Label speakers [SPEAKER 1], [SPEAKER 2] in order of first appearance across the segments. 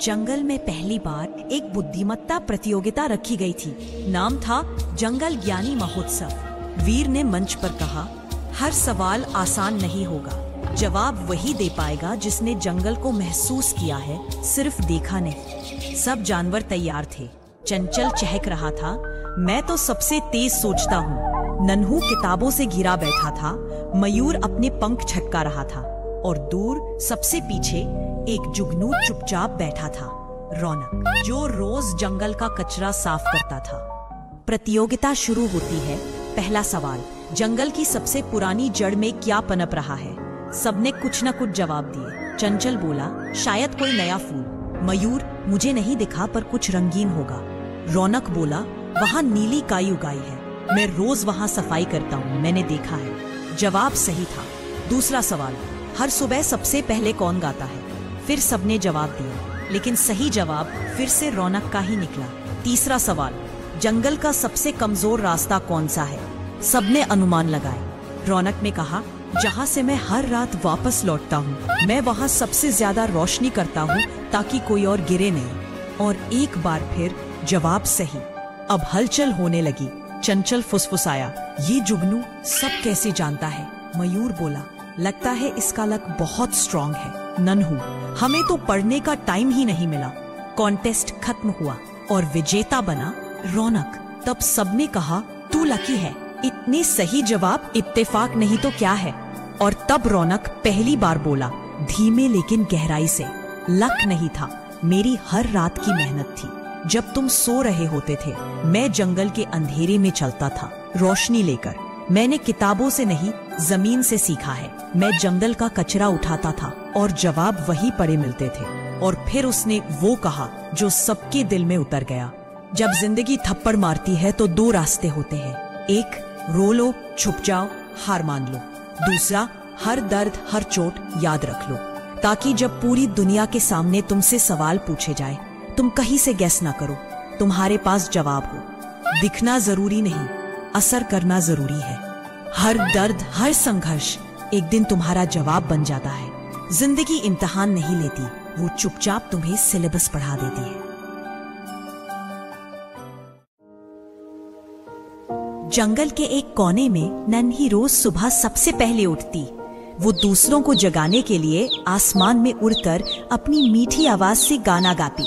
[SPEAKER 1] जंगल में पहली बार एक बुद्धिमत्ता प्रतियोगिता रखी गई थी। नाम था जंगल ज्ञानी महोत्सव। वीर ने मंच पर कहा, हर सवाल आसान नहीं होगा। जवाब वही दे पाएगा जिसने जंगल को महसूस किया है, सिर्फ देखा नहीं। सब जानवर तैयार थे। चंचल चहक रहा था, मैं तो सबसे तेज सोचता हूँ। नन्हू किताबों से घिरा बैठा था। मयूर अपने पंख झटका रहा था और दूर सबसे पीछे एक जुगनू चुपचाप बैठा था, रौनक, जो रोज जंगल का कचरा साफ करता था। प्रतियोगिता शुरू होती है। पहला सवाल, जंगल की सबसे पुरानी जड़ में क्या पनप रहा है? सबने कुछ न कुछ जवाब दिए। चंचल बोला, शायद कोई नया फूल। मयूर, मुझे नहीं दिखा पर कुछ रंगीन होगा। रौनक बोला, वहाँ नीली काई उगाई है, मैं रोज वहाँ सफाई करता हूँ, मैंने देखा है। जवाब सही था। दूसरा सवाल, हर सुबह सबसे पहले कौन गाता है? फिर सबने जवाब दिया, लेकिन सही जवाब फिर से रौनक का ही निकला। तीसरा सवाल, जंगल का सबसे कमजोर रास्ता कौन सा है? सबने अनुमान लगाए। रौनक ने कहा, जहाँ से मैं हर रात वापस लौटता हूँ, मैं वहाँ सबसे ज्यादा रोशनी करता हूँ ताकि कोई और गिरे नहीं। और एक बार फिर जवाब सही। अब हलचल होने लगी। चंचल फुसफुसाया, ये जुगनू सब कैसे जानता है? मयूर बोला, लगता है इसका लक बहुत स्ट्रॉन्ग है। नन्हू, हमें तो पढ़ने का टाइम ही नहीं मिला। कॉन्टेस्ट खत्म हुआ और विजेता बना रौनक। तब सबने कहा, तू लकी है। इतने सही जवाब इत्तेफाक नहीं तो क्या है? और तब रौनक पहली बार बोला, धीमे लेकिन गहराई से, लक नहीं था, मेरी हर रात की मेहनत थी। जब तुम सो रहे होते थे, मैं जंगल के अंधेरे में चलता था, रोशनी लेकर। मैंने किताबों से नहीं, जमीन से सीखा है। मैं जंगल का कचरा उठाता था और जवाब वही पड़े मिलते थे। और फिर उसने वो कहा जो सबके दिल में उतर गया, जब जिंदगी थप्पड़ मारती है तो दो रास्ते होते हैं। एक, रो लो, छुप जाओ, हार मान लो। दूसरा, हर दर्द, हर चोट याद रख लो, ताकि जब पूरी दुनिया के सामने तुमसे सवाल पूछे जाए, तुम कहीं से गैस ना करो, तुम्हारे पास जवाब हो। दिखना जरूरी नहीं, असर करना जरूरी है। हर दर्द, हर संघर्ष एक दिन तुम्हारा जवाब बन जाता है। जिंदगी इम्तिहान नहीं लेती, वो चुपचाप तुम्हें सिलेबस पढ़ा देती है। जंगल के एक कोने में नन्ही रोज सुबह सबसे पहले उठती। वो दूसरों को जगाने के लिए आसमान में उड़कर अपनी मीठी आवाज से गाना गाती,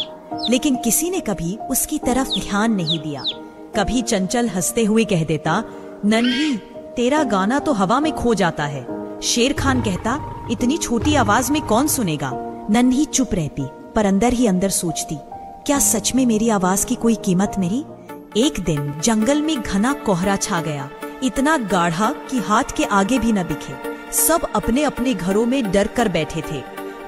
[SPEAKER 1] लेकिन किसी ने कभी उसकी तरफ ध्यान नहीं दिया। कभी चंचल हंसते हुए कह देता, नन्ही, तेरा गाना तो हवा में खो जाता है। शेर खान कहता, इतनी छोटी आवाज में कौन सुनेगा? नन्ही चुप रहती, पर अंदर ही अंदर सोचती, क्या सच में मेरी आवाज की कोई कीमत नहीं? एक दिन जंगल में घना कोहरा छा गया, इतना गाढ़ा कि हाथ के आगे भी न दिखे। सब अपने अपने घरों में डर कर बैठे थे।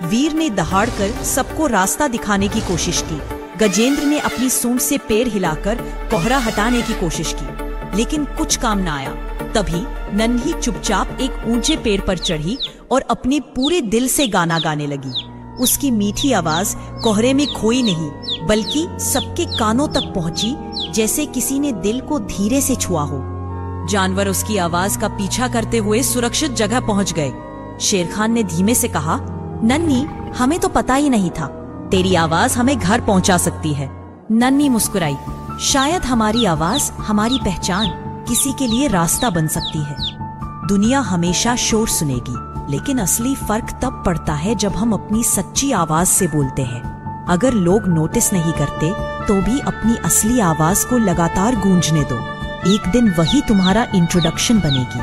[SPEAKER 1] वीर ने दहाड़कर सबको रास्ता दिखाने की कोशिश की। गजेंद्र ने अपनी सूंड से पैर हिलाकर कोहरा हटाने की कोशिश की, लेकिन कुछ काम न आया। तभी नन्ही चुपचाप एक ऊंचे पेड़ पर चढ़ी और अपने पूरे दिल से गाना गाने लगी। उसकी मीठी आवाज कोहरे में खोई नहीं, बल्कि सबके कानों तक पहुंची, जैसे किसी ने दिल को धीरे से छुआ हो। जानवर उसकी आवाज का पीछा करते हुए सुरक्षित जगह पहुंच गए। शेर खान ने धीमे से कहा, नन्ही, हमें तो पता ही नहीं था, तेरी आवाज हमें घर पहुंचा सकती है। नन्ही मुस्कुराई, शायद हमारी आवाज, हमारी पहचान किसी के लिए रास्ता बन सकती है। दुनिया हमेशा शोर सुनेगी, लेकिन असली फर्क तब पड़ता है जब हम अपनी सच्ची आवाज से बोलते हैं। अगर लोग नोटिस नहीं करते तो भी अपनी असली आवाज को लगातार गूंजने दो। एक दिन वही तुम्हारा इंट्रोडक्शन बनेगी।